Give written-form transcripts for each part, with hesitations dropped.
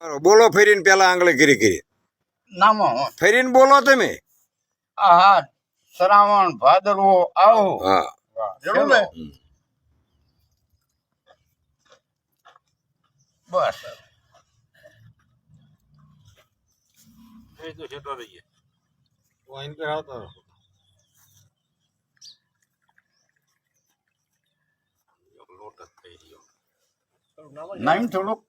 બોલો ફેરીને પેલા આંગળી કરી નામો ફેરીને બોલો તમે. આ શ્રાવણ ભાદરવો આવો. હા જરૂર ને? બસ નામ થોડુંક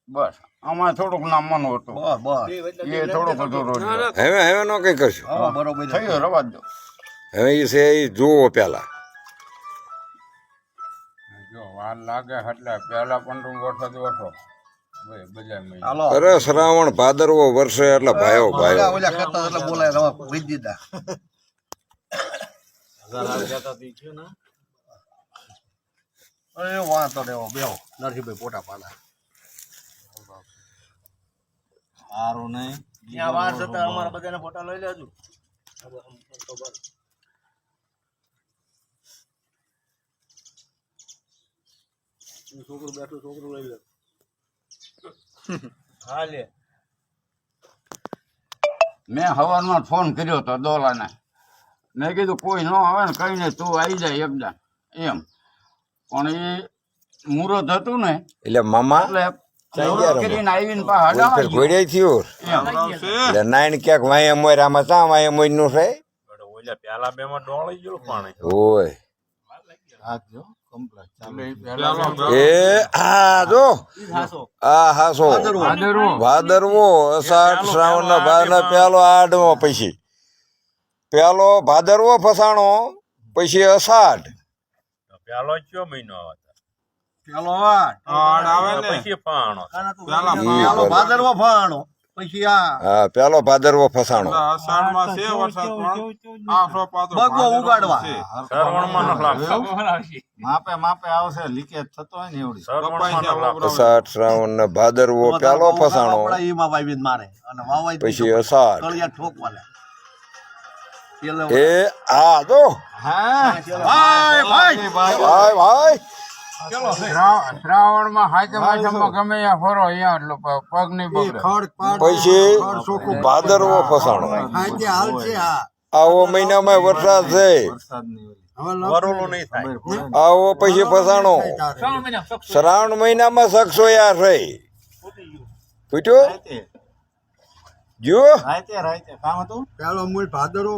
બસ આમાં થોડુંક નામવાનું હતું એ થોડુંક હતું રોજ હવે હવે નો કઈ કરશું. થયું રવા દો. હવે એ છે એ જુઓ પેલા. જો વાર લાગે એટલે પહેલા 15 વરસાદ વર્ષો બધા મહિના અરે શ્રાવણ ભાદરવો વર્ષે એટલે ભાયો ભાયો. નરસિંહભાઈ પોટા પાડા સારું નહીં ત્યાં વાર જતા અમારા બધાના ફોટા લઈ લેજો. છોકરું બેઠું છોકરું લઈ લે. હા લે મેં સવારમાં ફોન કર્યો હતો દોલાને. મેં કીધું કોઈ ન આવે ને કઈ ને તું આવી જાય એકદમ એમ. પણ એ મુહૂર્ત હતું ને એટલે મામા એટલે કરીને આવીને પાછા હડાવા ઘોડે થયું એટલે નાઈન ક્યાંક વાય મોર આમાં ચા વાય મોર નું છે. પેલા બે માં ડોળી ગયું પાણી ઓય રાખજો કમ્પ્લીટ એ હા જો આ હાસો ભાદરવો અષાઢ શ્રાવણ ના ભાદરવો પેલો આઠમો પછી પેલો ભાદરવો ફસાણો પછી અષાઢ પેલો કયો મહિનો આવે પેલો આવે ને પછી પાણો પેલો ભાદરવો ફાણો પછી આ હા પેલો ભાદરવો ફસાણો અષાઢમાં છે વરસાદ પણ આઠો પાતો બગવો ઉગાડવા શ્રાવણમાં ન લાગતો માપે માપે આવશે લીકેજ થતો હોય ને એવડી શ્રાવણમાં ન લાગતો અષાઢ શ્રાવણ ને ભાદરવો પેલો ફસાણો ઈમાં વાવીને મારે અને વાવાય પછી અષાઢ કળિયા ઠોકવાના એ આ જો ભાઈ ભાઈ ભાઈ ભાઈ શ્રાવણ માં હાથે માથામાં ગમે ત્યાં ફરો અહીંયા એટલો પગ નહીં બગડે. પછી ભાદરવો ફસાણો હાજે હાલ છે આ આવો મહિનામાં વરસાદ છે વરોલું નહીં થાય આવો પછી ફસાણો શ્રાવણ મહિનામાં શકસો યાર છે પૂછ્યું જો પેલો મૂળ ભાદરો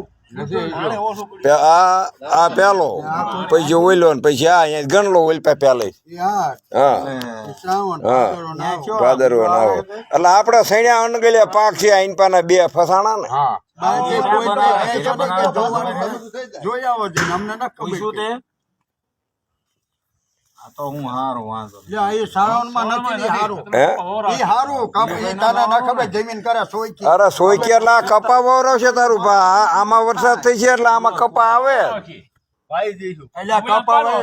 આ પેલો પછી ઓઈલો ને પછી આ અહીંયા ગણલો ઓઈલ પે પેલે યાર હા શ્રાવણ હા ભાદરવો ના આવે એટલે આપડે સૈન્યા અનગલ્યા પાક છે આઈન પાના બે ફસાણા ને જોઈ આવો છે અમને ન ખબર આ તો હું હારો વાંધો એ શ્રાવણમાં નથી હારું હે એ હારું કાપી તારા ન ખબર જમીન કરે સોય અરે સોયકી એટલે આ કપા વવરાવશે તારું ભા આમાં વરસાદ થઈ છે એટલે આમાં કપા આવે ભાઈ જઈશું એટલે કપાવે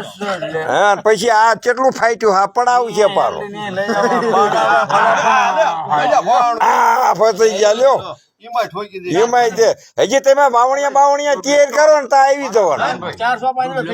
હે પછી આ કેટલું ફાટ્યું હા પડાવું છે પારો આ ફસાઈ ગયા લ્યો એમાં ઠોકી દે એમાંય તે હજી તમે વાવણિયા બાવણિયા તૈયાર કરો ને તો આવી જવાનું 400 પાણી